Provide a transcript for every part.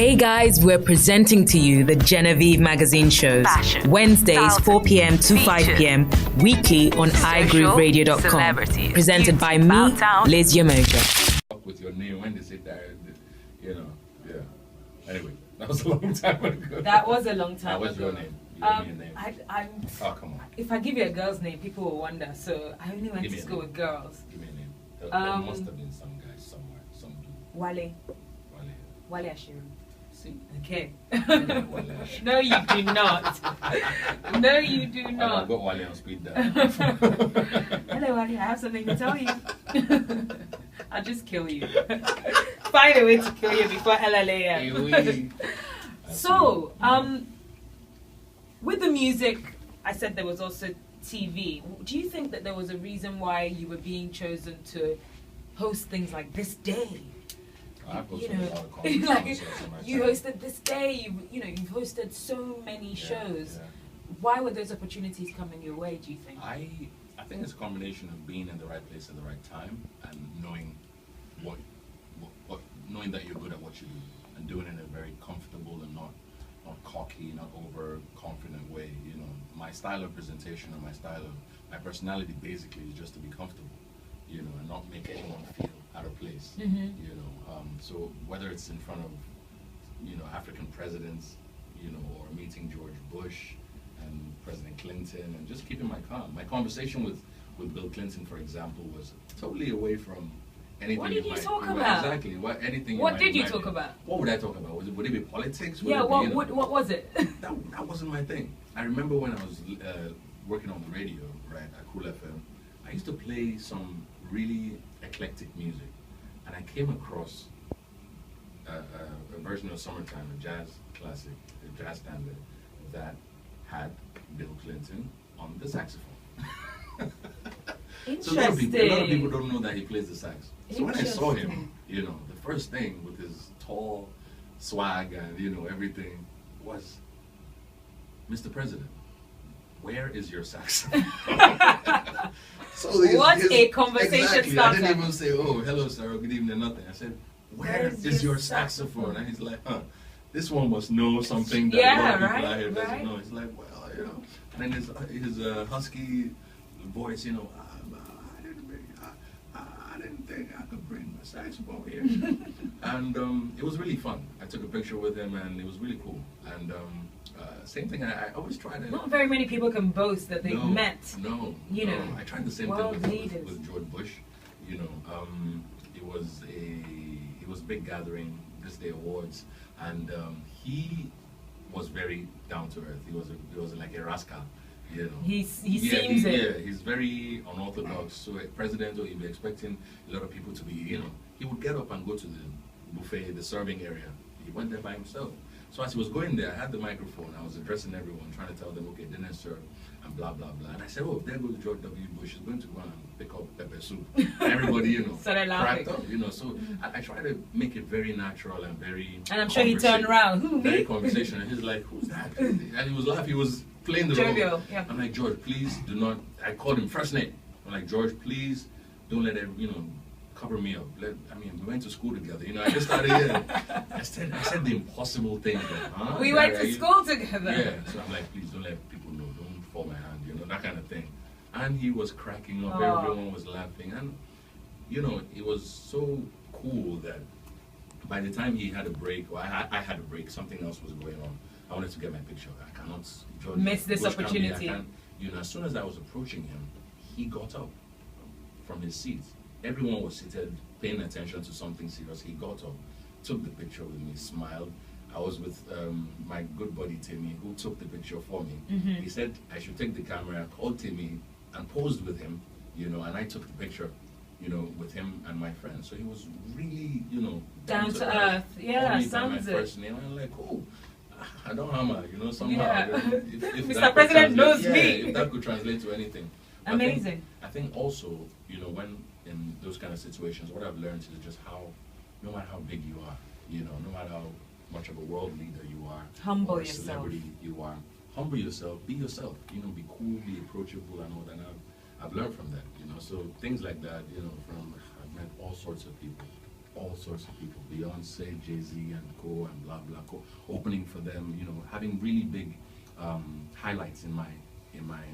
Hey guys, we're presenting to you the Genevieve Magazine shows. Fashion, Wednesdays, style, 4 p.m. to 5 p.m. weekly on iGrooveRadio.com. Presented by me, Liz Yamoja. With your name when they say that, yeah. Anyway, that was a long time ago. That was a long time ago. What's your name? You give me a name. Oh, come on. If I give you a girl's name, people will wonder. So I only went to school with girls. Give me a name. There must have been some guy somewhere. Some dude. Wale Ashiru. See? Okay. Wale. No, you do not. No, you do I've not. got Wale on speed dial. Hello, Wale. I have something to tell you. I'll just kill you. Find a way to kill you before LLA. So, with the music, I said there was also TV. Do you think that there was a reason why you were being chosen to host things like This Day? I've You hosted a lot know, of conferences in my you time. hosted This Day. You've hosted so many shows. Yeah. Why were those opportunities coming your way? Do you think? I think it's a combination of being in the right place at the right time and knowing knowing that you're good at what you do and doing it in a very comfortable and not cocky, not overconfident way. You know, my style of presentation and my personality basically is just to be comfortable, you know, and not make anyone feel out of place. You know, so whether it's in front of, you know, African presidents, you know, or meeting George Bush and President Clinton and just keeping my calm. My conversation with Bill Clinton, for example, was totally away from anything. What did you talk about? Exactly. Anything. What did you talk about? What would I talk about? Would it be politics? Yeah. What was it? That wasn't my thing. I remember when I was working on the radio, right, at Cool FM, I used to play some really eclectic music, and I came across a version of Summertime, a jazz classic, a jazz standard, that had Bill Clinton on the saxophone. So a lot of people don't know that he plays the sax. So when I saw him, you know, the first thing with his tall swag and, you know, everything was, Mr. President, where is your saxophone? What a conversation exactly. starter. I didn't even say, oh, hello, sir, good evening, nothing. I said, where is your saxophone? And he's like, this one must know something that a lot of people out here doesn't know. It's like, well, you know. And then his husky voice, you know, I didn't think I could bring my saxophone here. And it was really fun. I took a picture with him, and it was really cool. And same thing, I always try to... Not very many people can boast that they've met. No. I tried the same thing with George Bush. You know, it was a big gathering, This Day Awards, and he was very down to earth. He was like a rascal. You know. He seems it. Yeah, he's very unorthodox. So a president, or he'd be expecting a lot of people to be, you know, he would get up and go to the buffet, the serving area. He went there by himself. So as he was going there, I had the microphone. I was addressing everyone, trying to tell them, okay, dinner served, and blah, blah, blah. And I said, oh, there goes George W. Bush. He's going to go and pick up pepper soup. And everybody, you know, cracked up, you know. So I try to make it very natural and very... And I'm sure he turned around. Who, very me? conversational. And he's like, who's that? And he was laughing. He was playing the role. Yeah. I'm like, George, please do not... I called him first name. I'm like, George, please don't let it, you know, cover me up. We went to school together. You know, I just started I said the impossible thing. We went to school together. Yeah. So I'm like, please don't let people know. Don't fall my hand. You know, that kind of thing. And he was cracking up. Everyone was laughing. And, you know, it was so cool that by the time he had a break, or I had a break, something else was going on. I wanted to get my picture. I cannot miss this opportunity. You know, as soon as I was approaching him, he got up from his seat. Everyone was seated, paying attention to something serious. He got up, took the picture with me, smiled. I was with my good buddy Timmy, who took the picture for me. He said I should take the camera, called Timmy, and posed with him, you know, and I took the picture, you know, with him and my friend. So he was really, you know, down to earth. Yeah, sounds it. First name. I'm like, oh, I don't hammer, you know, somehow. Yeah. If Mr. President knows me. If that could translate to anything. Amazing. I think also, you know, when in those kind of situations, what I've learned is just how, no matter how big you are, you know, no matter how much of a world leader you are, humble or a yourself. celebrity you are, humble yourself, be yourself, you know, be cool, be approachable and all that. And I've learned from that, you know, so things like that, you know, I've met all sorts of people, all sorts of people, Beyonce, Jay-Z, and co, and blah blah co, opening for them. You know, having really big highlights in my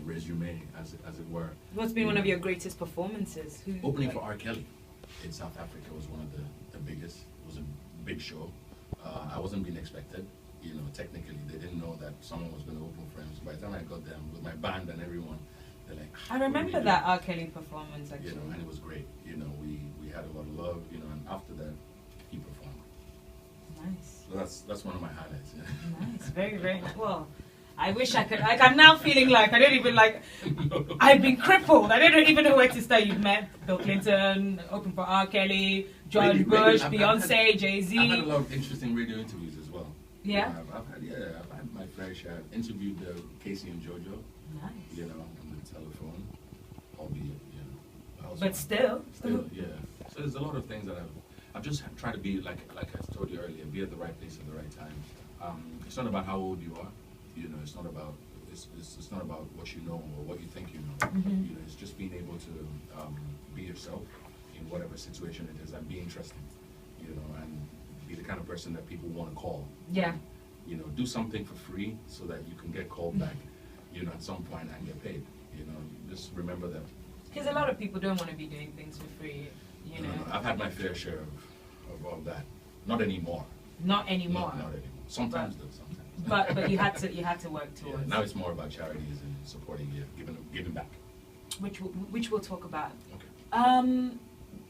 resume, as it were. What's been one of your greatest performances? Opening for R. Kelly in South Africa was one of the biggest. It was a big show. I wasn't being expected. You know, technically, they didn't know that someone was going to open for him. So by the time I got there with my band and everyone, they're like, I remember that R. Kelly performance, actually. You know, and it was great. You know, we had a lot of love. You know, and after that, he performed. Nice. So that's one of my highlights. Yeah. Nice. Very, very nice. Well, I wish I could. Like, I'm now feeling like I don't even like. I've been crippled. I don't even know where to start. You've met Bill Clinton, open for R. Kelly, George Bush, Beyonce, Jay-Z. I've had a lot of interesting radio interviews as well. Yeah. You know, I've had my fair share. I've interviewed Casey and JoJo. Nice. You know, on the telephone, albeit, you know. But still. Yeah. So there's a lot of things that I've just tried to be like I told you earlier, be at the right place at the right time. It's not about how old you are. You know, it's not about what you know or what you think you know. Mm-hmm. You know, it's just being able to be yourself in whatever situation it is and be interesting. You know, and be the kind of person that people want to call. Yeah. You know, do something for free so that you can get called back. You know, at some point and get paid. You know, just remember that. Because a lot of people don't want to be doing things for free. You know. I've had my fair share of all that. Not anymore. Not anymore. Not anymore. Sometimes though. Sometimes. But you had to work towards. Yeah, now it's more about charities and supporting, giving back. Which we'll talk about. Okay.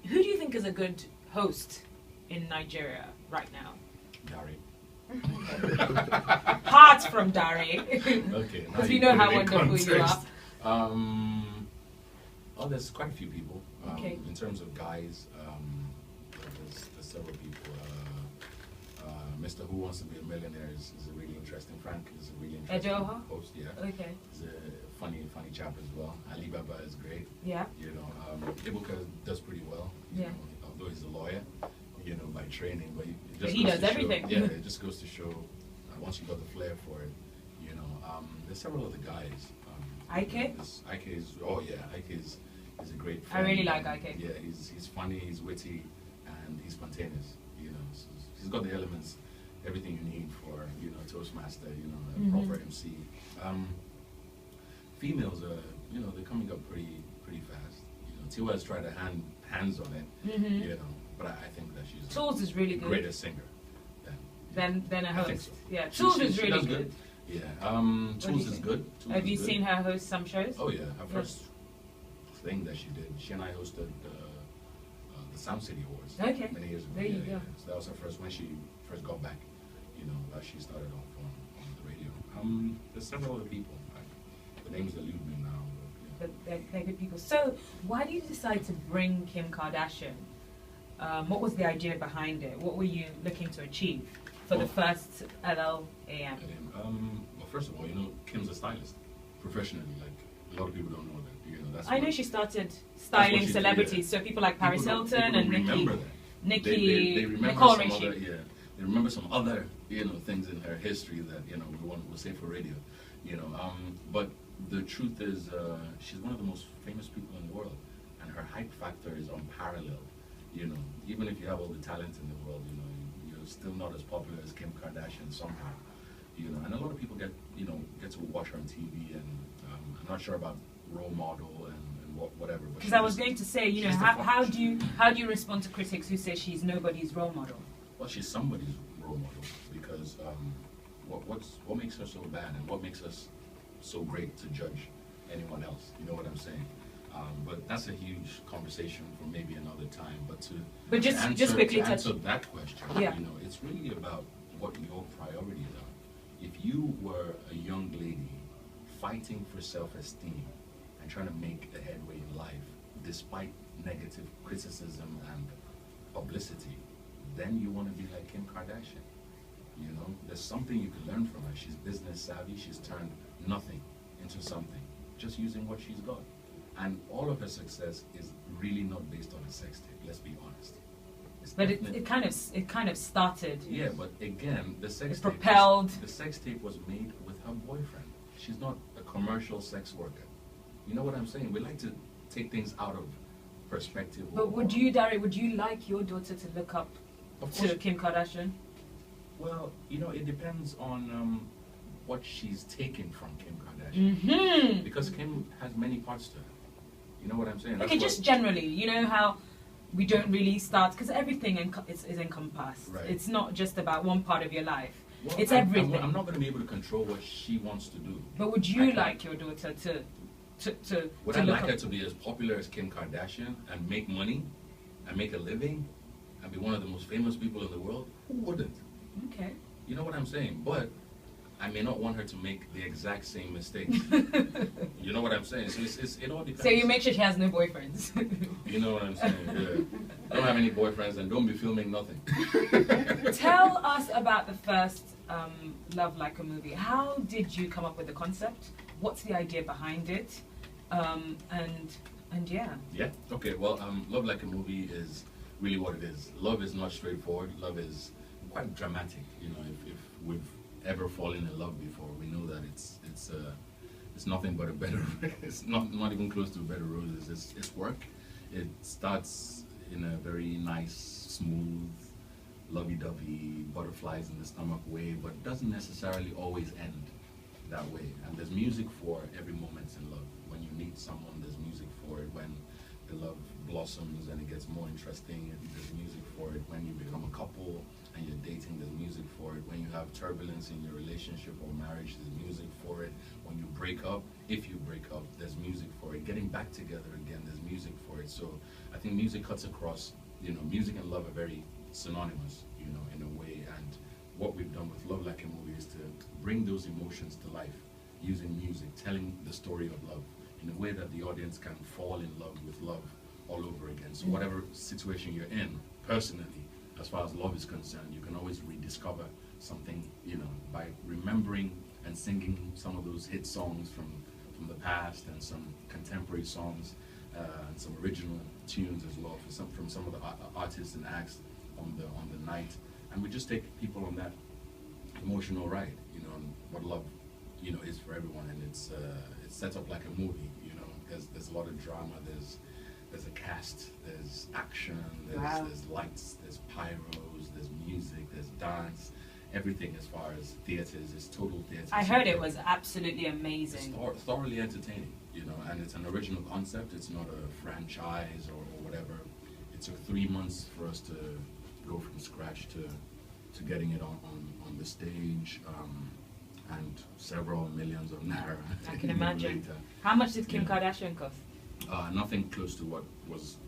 Who do you think is a good host in Nigeria right now? Dari. Apart from Dari. Okay. Because we know how wonderful you are. Oh, there's quite a few people. Okay. In terms of guys, there's several people. Mr. Who Wants to Be a Millionaire is a really interesting. Frank is a really interesting Ejoha? host. Yeah. Okay. He's a funny chap as well. Alibaba is great. Yeah. You know, Ibuka does pretty well. You know, although he's a lawyer, you know, by training, but he does everything. Yeah, it just goes to show once you got the flair for it, you know. There's several other guys. Ike? Ike is a great friend. I really like Ike. Yeah, he's funny, he's witty, and he's spontaneous. You know, so he's got the elements, everything you need for, you know, Toastmaster, you know, a proper MC. Females are, you know, they're coming up pretty fast. You know, Tiwa has tried to hands on it, you know, but I think that she's Tools is really good. Greater singer than a host. So. Yeah, Tools is really good. Yeah, Tools is good. Have you seen her host some shows? Oh yeah, her first thing that she did, she and I hosted the Sound City Awards many years ago. There you go. So that was her first, when she first got back, you know, she started off on the radio. There's several other people. The names elude me now. But they're good people. So why did you decide to bring Kim Kardashian? What was the idea behind it? What were you looking to achieve for the first LLAM? Well, first of all, you know, Kim's a stylist professionally. Like, a lot of people don't know that. You know, I know she started styling celebrities, so people like Paris Hilton and Nicki, Nicole Richie. They remember some other, you know, things in her history that, you know, we'll say for radio, you know. But the truth is, she's one of the most famous people in the world, and her hype factor is unparalleled. You know, even if you have all the talent in the world, you know, you're still not as popular as Kim Kardashian somehow. You know, and a lot of people get to watch her on TV, and I'm not sure about role model and whatever. Because I was going to say, you know, how do you respond to critics who say she's nobody's role model? Well, she's somebody's role model, because what makes her so bad, and what makes us so great to judge anyone else? You know what I'm saying? But that's a huge conversation for maybe another time. But to answer that question, yeah. You know, it's really about what your priorities are. If you were a young lady fighting for self-esteem and trying to make a headway in life despite negative criticism and publicity, then you want to be like Kim Kardashian. You know, there's something you can learn from her. She's business savvy. She's turned nothing into something, just using what she's got. And all of her success is really not based on a sex tape. Let's be honest. But it kind of started. Yeah, but again, the sex tape was made with her boyfriend. She's not a commercial sex worker. You know what I'm saying? We like to take things out of perspective. But would you like your daughter to look up Of to course. Kim Kardashian? Well, it depends on what she's taken from Kim Kardashian. Mm-hmm. Because Kim has many parts to her. You know what I'm saying? Okay, just generally, you know how we don't really start, because everything is encompassed. Right. It's not just about one part of your life. Well, It's I'm everything. not going to be able to control what she wants to do. But would I you can. like your daughter to Would to I look like up? her to be as popular as Kim Kardashian and make money and make a living and be one of the most famous people in the world? Who wouldn't? Okay. You know what I'm saying? But I may not want her to make the exact same mistakes. You know what I'm saying? So it all depends. So you make sure she has no boyfriends. You know what I'm saying? Yeah. Don't have any boyfriends and don't be filming nothing. Tell us about the first Love Like a Movie. How did you come up with the concept? What's the idea behind it? And yeah. Yeah. Okay. Well, Love Like a Movie is really what it is. Love is not straightforward. Love is quite dramatic. You know, if we've ever fallen in love before, we know that it's nothing but a bed of it's not even close to a bed of roses. It's work. It starts in a very nice, smooth, lovey-dovey, butterflies in the stomach way, but doesn't necessarily always end that way. And there's music for every moment in love. When you meet someone, there's music for it. When the love blossoms and it gets more interesting, there's music for it. When you become a couple and you're dating, there's music for it. When you have turbulence in your relationship or marriage, there's music for it. When you break up, if you break up, there's music for it. Getting back together again, there's music for it. So I think music cuts across, music and love are very synonymous, in a way. And what we've done with Love Like a Movie is to bring those emotions to life using music, telling the story of love in a way that the audience can fall in love with love all over again. So whatever situation you're in, personally, as far as love is concerned, you can always rediscover something, by remembering and singing some of those hit songs from the past and some contemporary songs and some original tunes as well from some of the artists and acts on the night. And we just take people on that emotional ride, on what love, is for everyone. And it's set up like a movie, there's a lot of drama, there's a cast, there's action, there's lights, there's pyros, there's music, there's dance, everything as far as theaters is total theater. I heard it was absolutely amazing. It's thoroughly entertaining, and it's an original concept. It's not a franchise or whatever. It took 3 months for us to go from scratch to getting it on the stage, and several millions of naira. I can imagine. Later. How much did Kim Kardashian cost? Nothing close to what was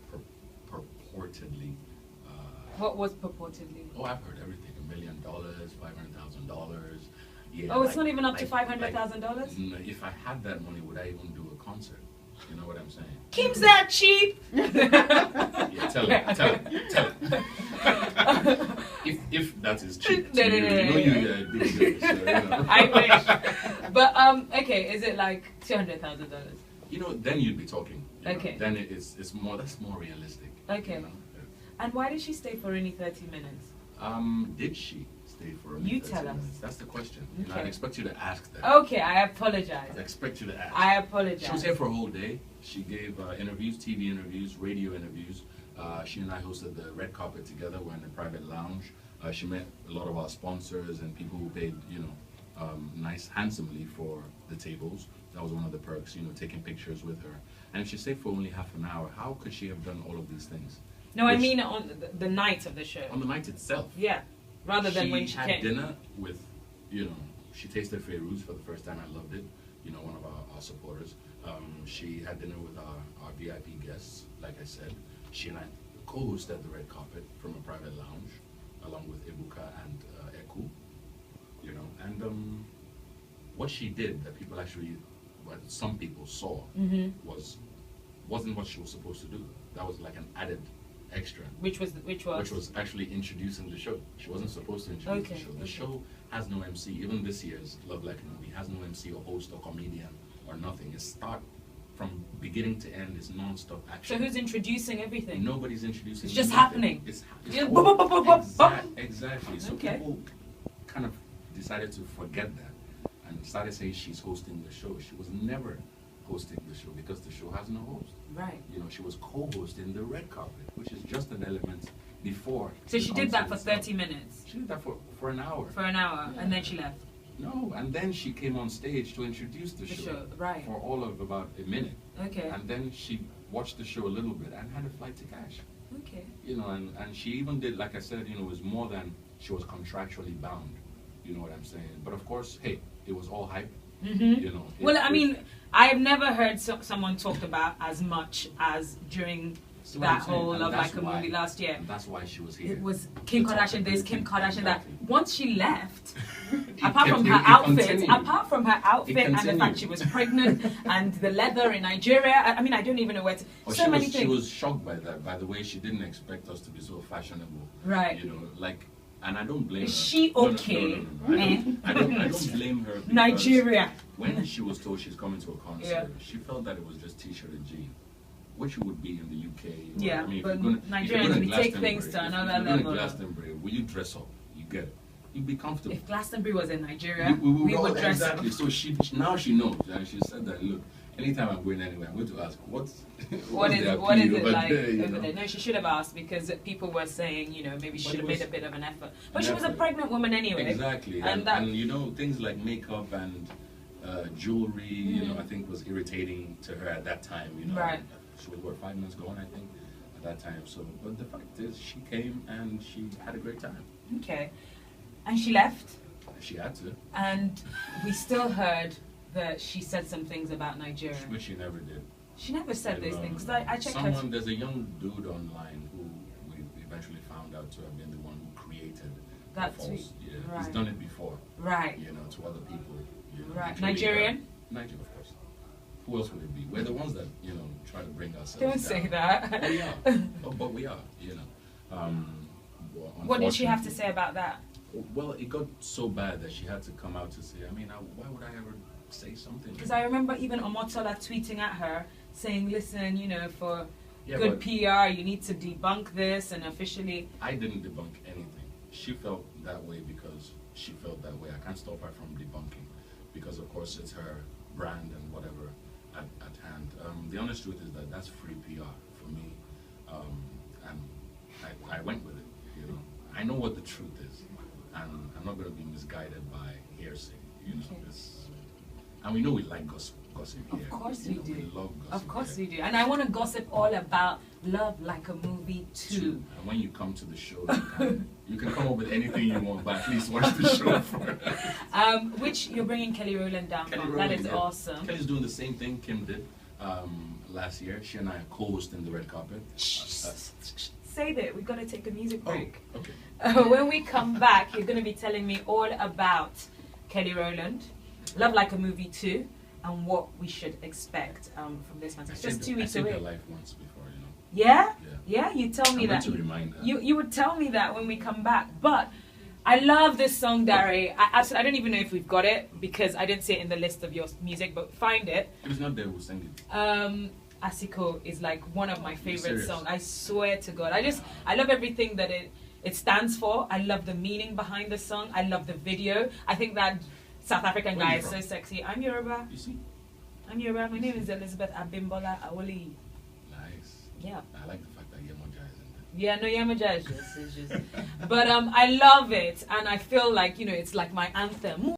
purportedly. What was purportedly? Oh, I've heard everything. $1 million, $500,000. Yeah. Oh, it's not even up to $500,000? If I had that money, would I even do a concert? You know what I'm saying? Kim's that cheap? Yeah, tell him. If that is cheap, No. you do this. So, I wish. But okay, is it like $200,000? Then you'd be talking. Okay. Then it's more. That's more realistic. Okay. And why did she stay for only 30 minutes? Did she stay for only You 30 tell us. minutes? That's the question. Okay. I'd expect you to ask that. Okay, I apologize. I'd expect you to ask. I apologize. She was here for a whole day. She gave interviews, TV interviews, radio interviews. She and I hosted the red carpet together. We're in a private lounge. She met a lot of our sponsors and people who paid, handsomely for the tables. That was one of the perks, taking pictures with her. And if she stayed for only half an hour, how could she have done all of these things? No, I mean on the night of the show. On the night itself. Yeah, rather than when she had came. dinner with, she tasted Feiruz for the first time. I loved it. One of our supporters. She had dinner with our VIP guests, like I said. She and I co-hosted the red carpet from a private lounge, along with Ibuka and Eku. And what she did that people actually, what some people saw, wasn't what she was supposed to do. That was like an added extra. Which was Which was actually introducing the show. She wasn't supposed to introduce the show. The show has no MC. Even this year's Love Like a Movie has no MC or host or comedian or nothing. It's start from beginning to end. It's non-stop action. So who's introducing everything? Nobody's introducing. It's just anything. happening. It's Yeah, exactly. So Okay. people kind of decided to forget that and started saying she's hosting the show. She was never hosting the show because the show has no host. Right. You know, she was co-hosting the red carpet, which is just an element before. So she did that for concert 30 minutes. She did that for an hour. For an hour, Yeah. and then she left. No, and then she came on stage to introduce the show Right. for all of about a minute. Okay. And then she watched the show a little bit and had a flight to cash. Okay. You know, and she even did, like I said, you know, it was more than she was contractually bound. You know what I'm saying? But of course, hey, it was all hype. Mm-hmm. You know. Well, I mean, I've never heard someone talked about as much as during See what that I'm saying? whole And Love that's Like a why- Movie last year. And that's why she was here. It was Kim To talk Kardashian this, about Kim it. Kardashian that. Exactly. Once she left, It apart from kept- her it outfit, continued. apart from her outfit and the continued. fact she was pregnant and the leather in Nigeria, I mean, I don't even know where to. Oh, So many she things. was shocked by that, by the way. She didn't expect us to be so fashionable. Right. You know, like, and I don't blame Is her. she okay? No. Eh? I don't blame her. Because Nigeria. When she was told she's coming to a concert, Yeah. she felt that it was just t-shirt and jean, which it would be in the UK. Or, Yeah, I mean, if but you're gonna, Nigerians, we take things to if another you're going level. to Glastonbury, will you dress up? You get it. You'd be comfortable. If Glastonbury was in Nigeria, we would all dress exactly. So now she knows, and she said that. Look, anytime I'm going anywhere, I'm going to ask what What is the it appeal like over there, you over know? there? No, she should have asked because people were saying, you know, maybe she But should it have made was a bit of an effort. But an she was a effort. pregnant woman anyway. Exactly, And and, that- you know, things like makeup and jewelry, you know, I think was irritating to her at that time. You know, Right. She was 5 months gone, I think, at that time. So, but the fact is, she came and she had a great time. Okay. And she left, She had to, and we still heard that she said some things about Nigeria. which she never did. She never said And, those things. 'Cause I checked her. There's a young dude online who we eventually found out to have been the one who created That the tweet. false. Yeah, Right. he's done it before. Right. You know, to other people. You know, Right. including Nigerian? her. Nigerian, of course. Who else would it be? We're the ones that, you know, try to bring ourselves Don't down. say that. Oh, we are. Oh, but we are, you know. Well, What did she have to unfortunately- say about that? Well, it got so bad that she had to come out to say, I mean, why would I ever say something? Because I remember even Omotola tweeting at her saying, listen, you know, for Yeah, good but PR, you need to debunk this and officially. I didn't debunk anything. She felt that way because she felt that way. I can't stop her from debunking because, of course, it's her brand and whatever at hand. The honest truth is that that's free PR for me, and I went with it. You know, I know what the truth is, and I'm not going to be misguided by hearsay. You know, Okay. and we know we like gossip here. Of course You we know, do. We love gossip. Of course here. we do. And I want to gossip all about Love Like a Movie True. 2. And when you come to the show, you can come up with anything you want, but at least watch the show first. Which you're bringing Kelly Rowland down Kelly from. Rowland, That is yeah. awesome. Kelly's doing the same thing Kim did last year. She and I are co-hosting the red carpet. Say that. We've got to take a music break. Oh, okay. When we come back, you're going to be telling me all about Kelly Rowland, Love Like a Movie 2, and what we should expect from this one. It's just 2 weeks I saved away. her life once before, you know. Yeah? Yeah. Yeah, you tell me I'm that. meant to remind her. You would tell me that when we come back. But I love this song, Dari. I don't even know if we've got it because I didn't see it in the list of your music, but find it. If it's not there, we'll sing it. Asiko is like one of my favorite serious? songs. I swear to God. I love everything that it stands for. I love the meaning behind the song. I love the video. I think that South African Where guy you is so from? sexy. I'm Yoruba. You see? I'm Yoruba. My name is Elizabeth Abimbola Awoli. Nice. Yeah. I like the fact that Yemoja is in there. Yeah, no, Yamaja is just. But I love it, and I feel like, you know, it's like my anthem.